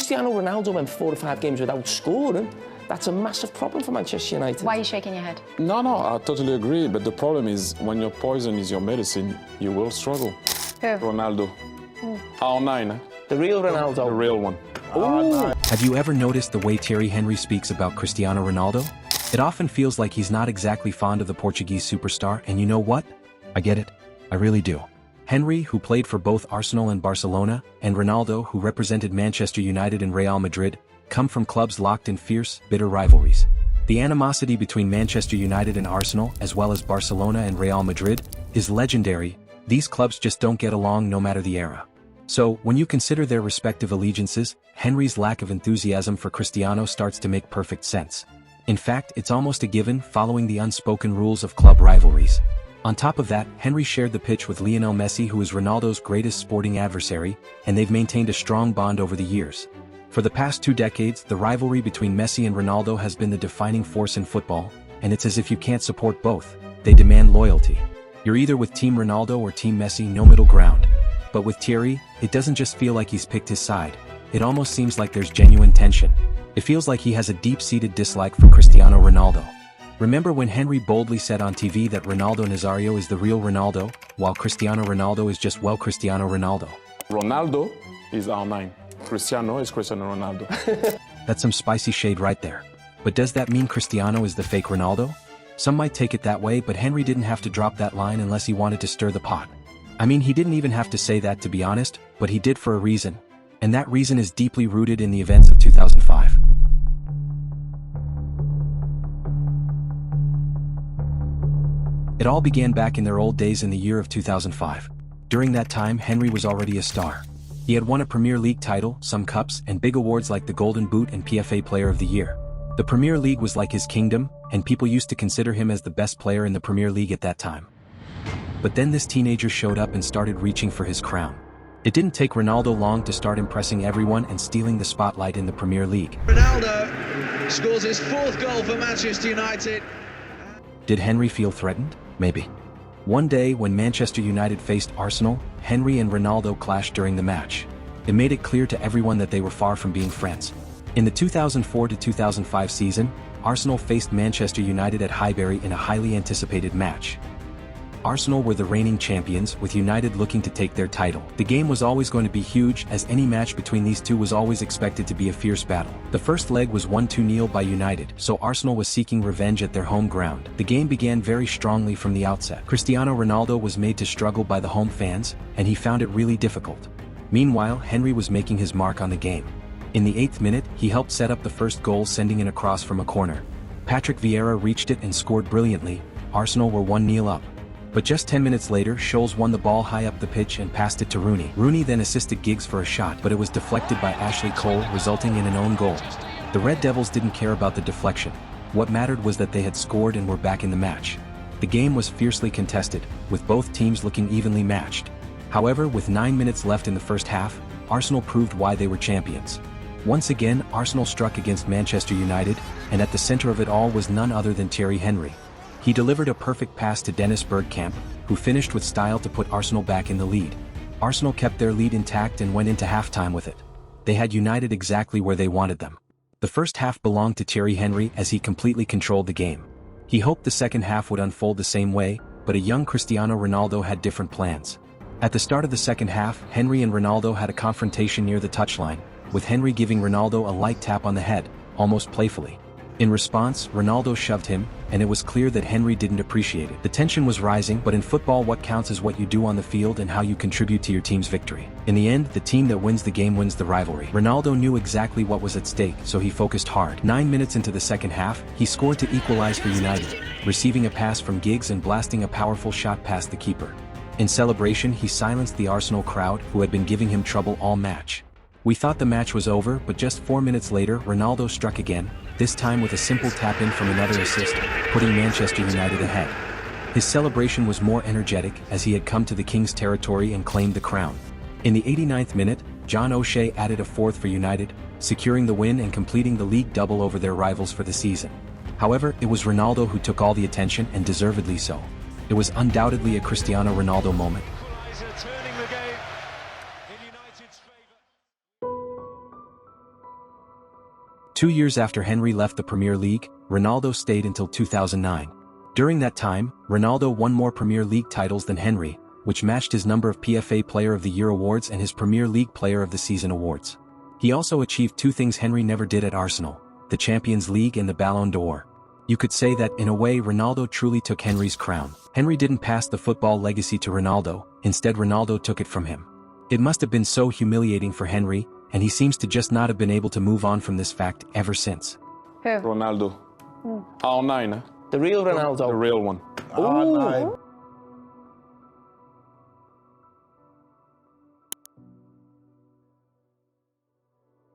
Cristiano Ronaldo went 4 or 5 games without scoring, that's a massive problem for Manchester United. Why are you shaking your head? No, I totally agree. But the problem is when your poison is your medicine, you will struggle. Who? Ronaldo. R9, eh? The real Ronaldo. The real one. Have you ever noticed the way Thierry Henry speaks about Cristiano Ronaldo? It often feels like he's not exactly fond of the Portuguese superstar, and you know what? I get it. I really do. Henry, who played for both Arsenal and Barcelona, and Ronaldo, who represented Manchester United and Real Madrid, come from clubs locked in fierce, bitter rivalries. The animosity between Manchester United and Arsenal, as well as Barcelona and Real Madrid, is legendary. These clubs just don't get along no matter the era. So, when you consider their respective allegiances, Henry's lack of enthusiasm for Cristiano starts to make perfect sense. In fact, it's almost a given following the unspoken rules of club rivalries. On top of that, Henry shared the pitch with Lionel Messi, who is Ronaldo's greatest sporting adversary, and they've maintained a strong bond over the years. For the past 2 decades, the rivalry between Messi and Ronaldo has been the defining force in football, and it's as if you can't support both. They demand loyalty. You're either with Team Ronaldo or Team Messi, no middle ground. But with Thierry, it doesn't just feel like he's picked his side. It almost seems like there's genuine tension. It feels like he has a deep-seated dislike for Cristiano Ronaldo. Remember when Henry boldly said on TV that Ronaldo Nazario is the real Ronaldo, while Cristiano Ronaldo is just, well, Cristiano Ronaldo? Ronaldo is R9. Cristiano is Cristiano Ronaldo. That's some spicy shade right there. But does that mean Cristiano is the fake Ronaldo? Some might take it that way, but Henry didn't have to drop that line unless he wanted to stir the pot. I mean, he didn't even have to say that, to be honest, but he did for a reason. And that reason is deeply rooted in the events of 2005. It all began back in their old days in the year of 2005. During that time, Henry was already a star. He had won a Premier League title, some cups, and big awards like the Golden Boot and PFA Player of the Year. The Premier League was like his kingdom, and people used to consider him as the best player in the Premier League at that time. But then this teenager showed up and started reaching for his crown. It didn't take Ronaldo long to start impressing everyone and stealing the spotlight in the Premier League. Ronaldo scores his 4th goal for Manchester United. Did Henry feel threatened? Maybe. One day, when Manchester United faced Arsenal, Henry and Ronaldo clashed during the match. It made it clear to everyone that they were far from being friends. In the 2004-2005 season, Arsenal faced Manchester United at Highbury in a highly anticipated match. Arsenal were the reigning champions, with United looking to take their title. The game was always going to be huge, as any match between these two was always expected to be a fierce battle. The first leg was won 2-0 by United, so Arsenal was seeking revenge at their home ground. The game began very strongly from the outset. Cristiano Ronaldo was made to struggle by the home fans, and he found it really difficult. Meanwhile, Henry was making his mark on the game. In the 8th minute, he helped set up the first goal, sending in a cross from a corner. Patrick Vieira reached it and scored brilliantly. Arsenal were 1-0 up. But just 10 minutes later, Scholes won the ball high up the pitch and passed it to Rooney. Rooney then assisted Giggs for a shot, but it was deflected by Ashley Cole, resulting in an own goal. The Red Devils didn't care about the deflection. What mattered was that they had scored and were back in the match. The game was fiercely contested, with both teams looking evenly matched. However, with 9 minutes left in the first half, Arsenal proved why they were champions. Once again, Arsenal struck against Manchester United, and at the center of it all was none other than Thierry Henry. He delivered a perfect pass to Dennis Bergkamp, who finished with style to put Arsenal back in the lead. Arsenal kept their lead intact and went into halftime with it. They had United exactly where they wanted them. The first half belonged to Thierry Henry as he completely controlled the game. He hoped the second half would unfold the same way, but a young Cristiano Ronaldo had different plans. At the start of the second half, Henry and Ronaldo had a confrontation near the touchline, with Henry giving Ronaldo a light tap on the head, almost playfully. In response, Ronaldo shoved him, and it was clear that Henry didn't appreciate it. The tension was rising, but in football what counts is what you do on the field and how you contribute to your team's victory. In the end, the team that wins the game wins the rivalry. Ronaldo knew exactly what was at stake, so he focused hard. 9 minutes into the second half, he scored to equalize for United, receiving a pass from Giggs and blasting a powerful shot past the keeper. In celebration, he silenced the Arsenal crowd, who had been giving him trouble all match. We thought the match was over, but just 4 minutes later, Ronaldo struck again, this time with a simple tap-in from another assist, putting Manchester United ahead. His celebration was more energetic as he had come to the King's territory and claimed the crown. In the 89th minute, John O'Shea added a 4th for United, securing the win and completing the league double over their rivals for the season. However, it was Ronaldo who took all the attention, and deservedly so. It was undoubtedly a Cristiano Ronaldo moment. 2 years after Henry left the Premier League, Ronaldo stayed until 2009. During that time, Ronaldo won more Premier League titles than Henry, which matched his number of PFA Player of the Year awards and his Premier League Player of the Season awards. He also achieved 2 things Henry never did at Arsenal: the Champions League and the Ballon d'Or. You could say that, in a way, Ronaldo truly took Henry's crown. Henry didn't pass the football legacy to Ronaldo, instead Ronaldo took it from him. It must have been so humiliating for Henry, and he seems to just not have been able to move on from this fact ever since. Ronaldo. R9, The real Ronaldo. the real one. Ooh.